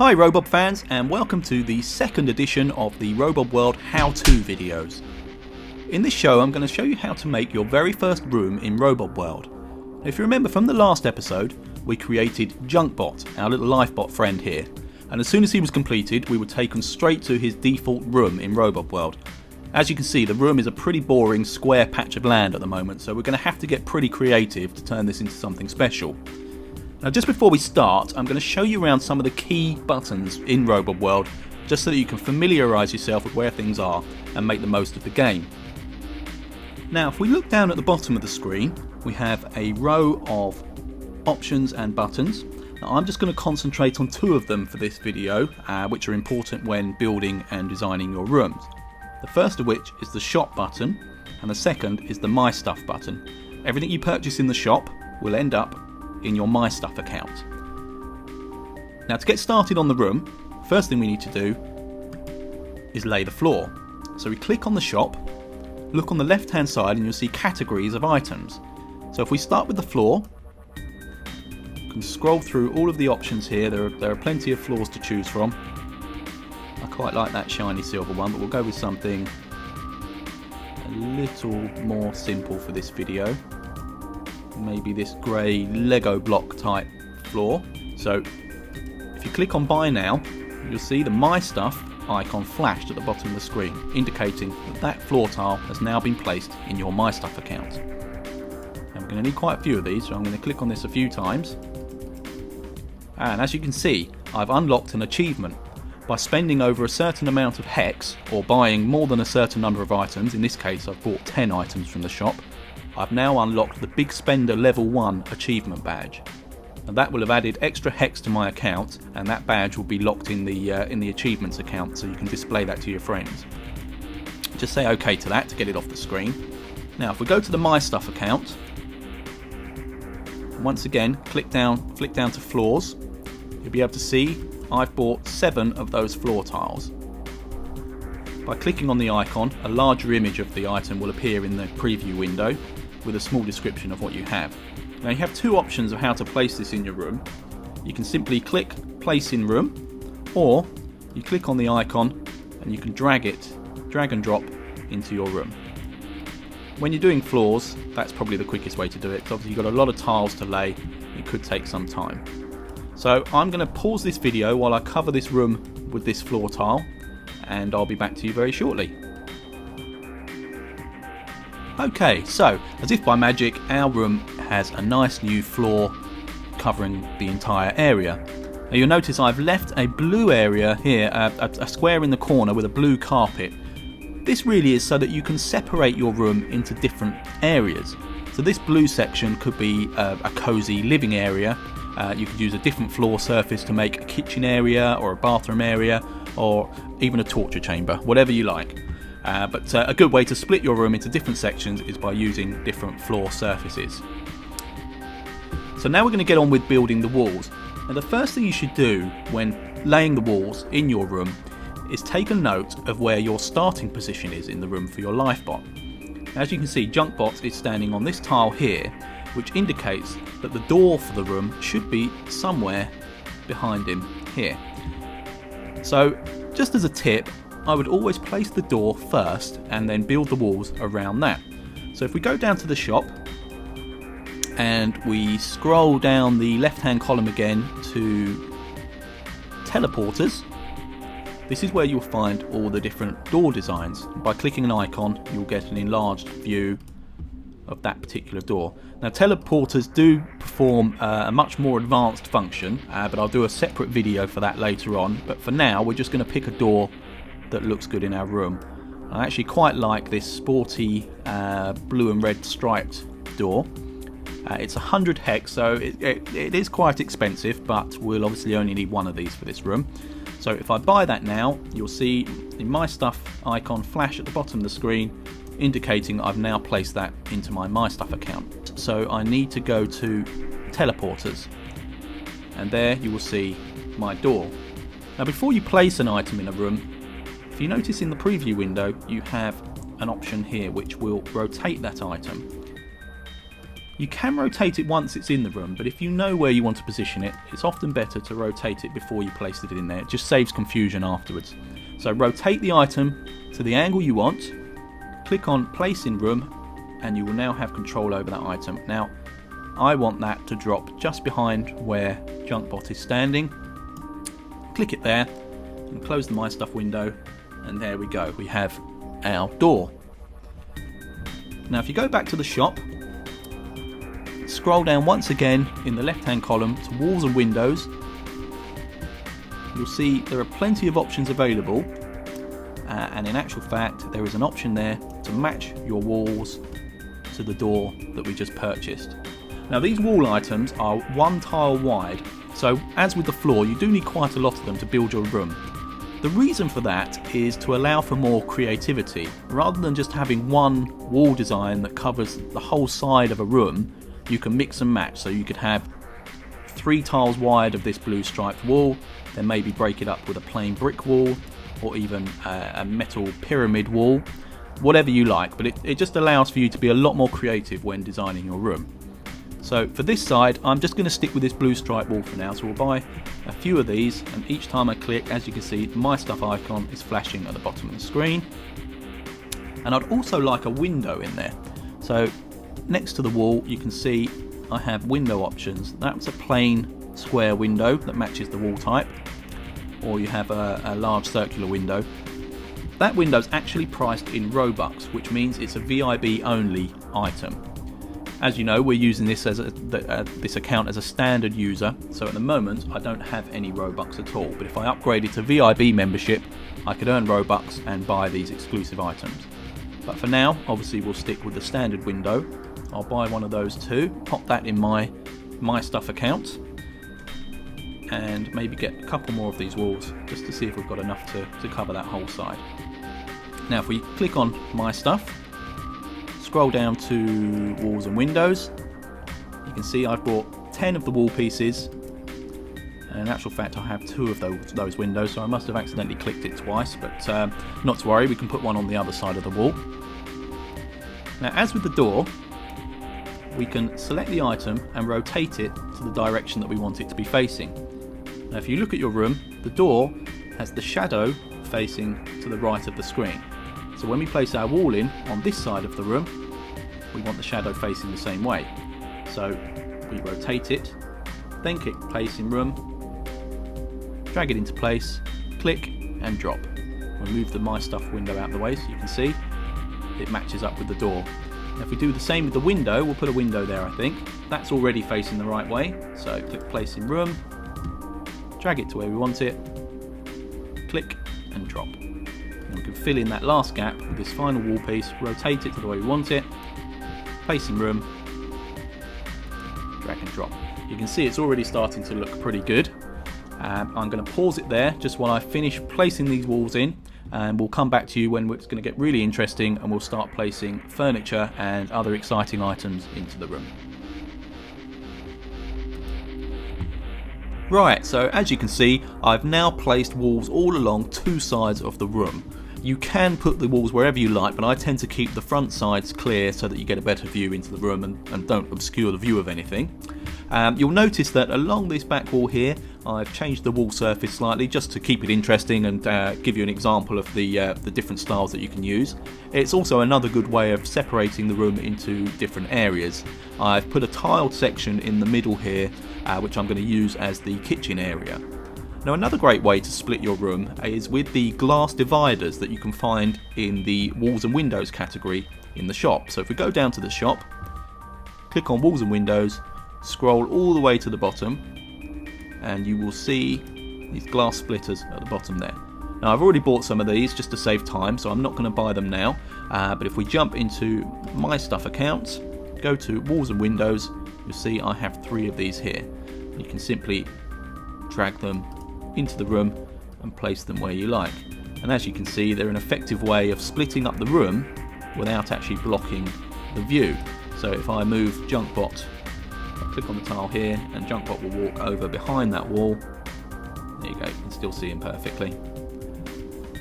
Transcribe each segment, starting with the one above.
Hi Robob fans, and welcome to the second edition of the ROBOBWORLD how-to videos. In this show I'm going to show you how to make your very first room in ROBOBWORLD. If you remember from the last episode, we created JunkBot, our little lifebot friend here, and as soon as he was completed we were taken straight to his default room in ROBOBWORLD. As you can see, the room is a pretty boring square patch of land at the moment, so we're going to have to get pretty creative to turn this into something special. Now just before we start, I'm going to show you around some of the key buttons in ROBOBWORLD, just so that you can familiarise yourself with where things are and make the most of the game. Now if we look down at the bottom of the screen, we have a row of options and buttons. Now I'm just going to concentrate on two of them for this video, which are important when building and designing your rooms. The first of which is the shop button, and the second is the My Stuff button. Everything you purchase in the shop will end up in your My Stuff account. Now to get started on the room, first thing we need to do is lay the floor. So we click on the shop, look on the left hand side and you'll see categories of items. So if we start with the floor, you can scroll through all of the options here. There are plenty of floors to choose from. I quite like that shiny silver one, but we'll go with something a little more simple for this video. Maybe this grey Lego block type floor. So if you click on buy now, you'll see the My Stuff icon flashed at the bottom of the screen, indicating that that floor tile has now been placed in your My Stuff account. And we're going to need quite a few of these, so I'm going to click on this a few times. And as you can see, I've unlocked an achievement. By spending over a certain amount of hex, or buying more than a certain number of items, in this case I've bought 10 items from the shop, I've now unlocked the Big Spender Level 1 achievement badge. And that will have added extra hex to my account, and that badge will be locked in the achievements account, so you can display that to your friends. Just say OK to that to get it off the screen. Now if we go to the My Stuff account, once again flick down to floors, you'll be able to see I've bought 7 of those floor tiles. By clicking on the icon, a larger image of the item will appear in the preview window with a small description of what you have. Now you have two options of how to place this in your room. You can simply click place in room, or you click on the icon and you can drag and drop into your room. When you're doing floors, that's probably the quickest way to do it, because obviously you've got a lot of tiles to lay. It could take some time. So I'm going to pause this video while I cover this room with this floor tile, and I'll be back to you very shortly. Okay, so as if by magic, our room has a nice new floor covering the entire area. Now you'll notice I've left a blue area here, a square in the corner with a blue carpet. This really is so that you can separate your room into different areas. So this blue section could be a cosy living area. You could use a different floor surface to make a kitchen area or a bathroom area, or even a torture chamber, whatever you like. But a good way to split your room into different sections is by using different floor surfaces. So now we're going to get on with building the walls. Now the first thing you should do when laying the walls in your room is take a note of where your starting position is in the room for your lifebot. As you can see, JunkBot is standing on this tile here, which indicates that the door for the room should be somewhere behind him here. So just as a tip, I would always place the door first and then build the walls around that. So if we go down to the shop and we scroll down the left hand column again to teleporters, this is where you'll find all the different door designs. By clicking an icon you'll get an enlarged view of that particular door. Now teleporters do perform a much more advanced function, but I'll do a separate video for that later on. But for now we're just going to pick a door that looks good in our room. I actually quite like this sporty blue and red striped door. It's 100 hex, so it is quite expensive, but we'll obviously only need one of these for this room. So if I buy that now, you'll see the My Stuff icon flash at the bottom of the screen, indicating I've now placed that into my My Stuff account. So I need to go to teleporters, and there you will see my door. Now before you place an item in a room, if you notice in the preview window you have an option here which will rotate that item. You can rotate it once it's in the room, but if you know where you want to position it, it's often better to rotate it before you place it in there. It just saves confusion afterwards. So rotate the item to the angle you want, click on place in room, and you will now have control over that item. Now, I want that to drop just behind where JunkBot is standing. Click it there, and close the My Stuff window, and there we go. We have our door. Now, if you go back to the shop, scroll down once again in the left-hand column to walls and windows. You'll see there are plenty of options available, and in actual fact there is an option there to match your walls to the door that we just purchased. Now, these wall items are 1 tile wide, so as with the floor, you do need quite a lot of them to build your room. The reason for that is to allow for more creativity. Rather than just having one wall design that covers the whole side of a room, you can mix and match. So you could have 3 tiles wide of this blue striped wall, then maybe break it up with a plain brick wall, or even a metal pyramid wall, whatever you like, but it just allows for you to be a lot more creative when designing your room. So for this side, I'm just going to stick with this blue stripe wall for now, so we'll buy a few of these, and each time I click, as you can see, the My Stuff icon is flashing at the bottom of the screen. And I'd also like a window in there. So next to the wall, you can see I have window options. That's a plain square window that matches the wall type, or you have a large circular window. That window is actually priced in Robux, which means it's a VIB only item. As you know, we're using this as this account as a standard user, so at the moment I don't have any Robux at all, but if I upgraded to VIB membership, I could earn Robux and buy these exclusive items. But for now, obviously we'll stick with the standard window. I'll buy one of those too, pop that in my Stuff account, and maybe get a couple more of these walls just to see if we've got enough to cover that whole side. Now if we click on My Stuff, scroll down to walls and windows, you can see I've bought 10 of the wall pieces, and in actual fact I have 2 of those windows, so I must have accidentally clicked it twice, but not to worry, we can put one on the other side of the wall. Now, as with the door, we can select the item and rotate it to the direction that we want it to be facing. Now if you look at your room, the door has the shadow facing to the right of the screen. So when we place our wall in on this side of the room, we want the shadow facing the same way. So we rotate it, then click place in room, drag it into place, click and drop. We'll move the My Stuff window out of the way so you can see it matches up with the door. Now if we do the same with the window, we'll put a window there, I think. That's already facing the right way, so click place in room, drag it to where we want it, click and drop. And we can fill in that last gap with this final wall piece, rotate it to the way we want it, place in room, drag and drop. You can see it's already starting to look pretty good. I'm going to pause it there just while I finish placing these walls in, and we'll come back to you when it's going to get really interesting and we'll start placing furniture and other exciting items into the room. Right, so as you can see, I've now placed walls all along 2 sides of the room. You can put the walls wherever you like, but I tend to keep the front sides clear so that you get a better view into the room and don't obscure the view of anything. You'll notice that along this back wall here, I've changed the wall surface slightly just to keep it interesting and give you an example of the different styles that you can use. It's also another good way of separating the room into different areas. I've put a tiled section in the middle here, which I'm going to use as the kitchen area. Now, another great way to split your room is with the glass dividers that you can find in the walls and windows category in the shop. So if we go down to the shop, click on walls and windows, scroll all the way to the bottom, and you will see these glass splitters at the bottom there. Now I've already bought some of these just to save time, so I'm not going to buy them now, but if we jump into My Stuff account, go to walls and windows, you'll see I have 3 of these here. You can simply drag them into the room and place them where you like, and as you can see, they're an effective way of splitting up the room without actually blocking the view. So if I move JunkBot, I click on the tile here and JunkBot will walk over behind that wall. There you go, you can still see him perfectly.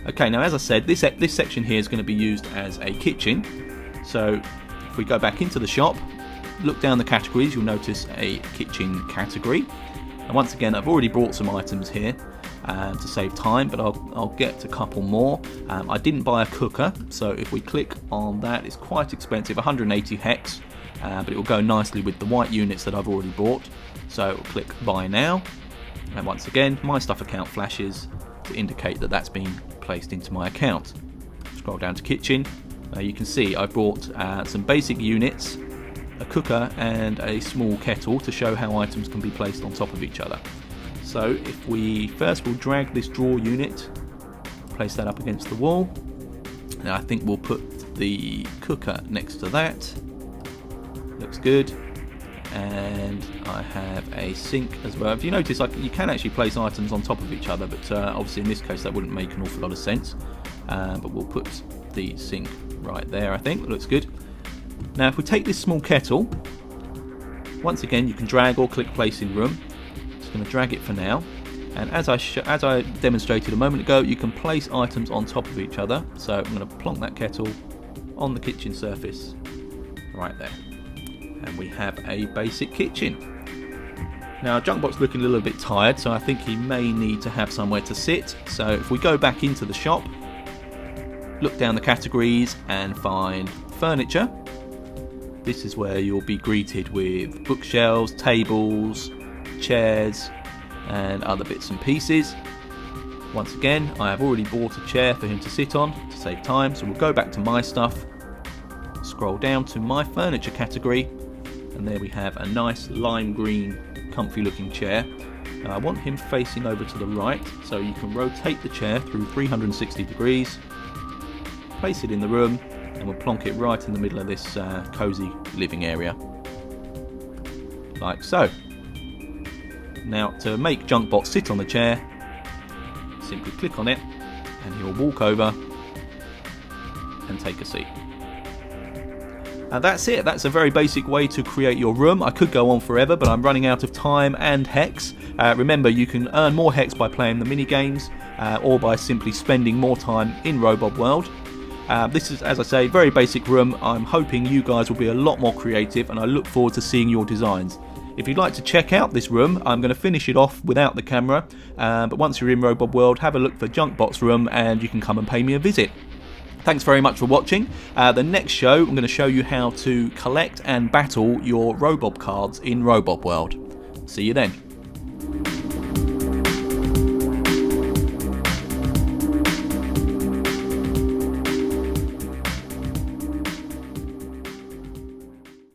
Okay, now as I said, this section here is going to be used as a kitchen. So if we go back into the shop, look down the categories, you'll notice a kitchen category. And once again, I've already brought some items here to save time, but I'll get a couple more. I didn't buy a cooker, so if we click on that, it's quite expensive, 180 hex, but it will go nicely with the white units that I've already bought. So we'll click buy now, and once again, my stuff account flashes to indicate that that's been placed into my account. Scroll down to kitchen. You can see I bought some basic units, a cooker and a small kettle to show how items can be placed on top of each other. So if we first will drag this drawer unit, place that up against the wall. Now I think we'll put the cooker next to that. Looks good. And I have a sink as well. If you notice, you can actually place items on top of each other, but obviously in this case that wouldn't make an awful lot of sense. But we'll put the sink right there, I think. It looks good. Now if we take this small kettle, once again you can drag or click place in room. Just going to drag it for now, and as I demonstrated a moment ago, you can place items on top of each other. So I'm going to plonk that kettle on the kitchen surface right there, and we have a basic kitchen. Now Junkbot's looking a little bit tired, so I think he may need to have somewhere to sit. So if we go back into the shop, look down the categories and find furniture, this is where you'll be greeted with bookshelves, tables, chairs and other bits and pieces. Once again, I have already bought a chair for him to sit on to save time, so we'll go back to my stuff, scroll down to my furniture category, and there we have a nice lime green comfy looking chair. Now I want him facing over to the right, so you can rotate the chair through 360 degrees, place it in the room, and we'll plonk it right in the middle of this cosy living area, like so. Now to make Junkbot sit on the chair, simply click on it and he'll walk over and take a seat. And that's it. That's a very basic way to create your room. I could go on forever, but I'm running out of time and hex. Remember, you can earn more hex by playing the mini games or by simply spending more time in ROBOBWORLD. This is, as I say, very basic room. I'm hoping you guys will be a lot more creative, and I look forward to seeing your designs. If you'd like to check out this room, I'm going to finish it off without the camera, but once you're in ROBOBWORLD, have a look for Junkbot's room and you can come and pay me a visit. Thanks very much for watching. The next show, I'm going to show you how to collect and battle your Robob cards in ROBOBWORLD. See you then.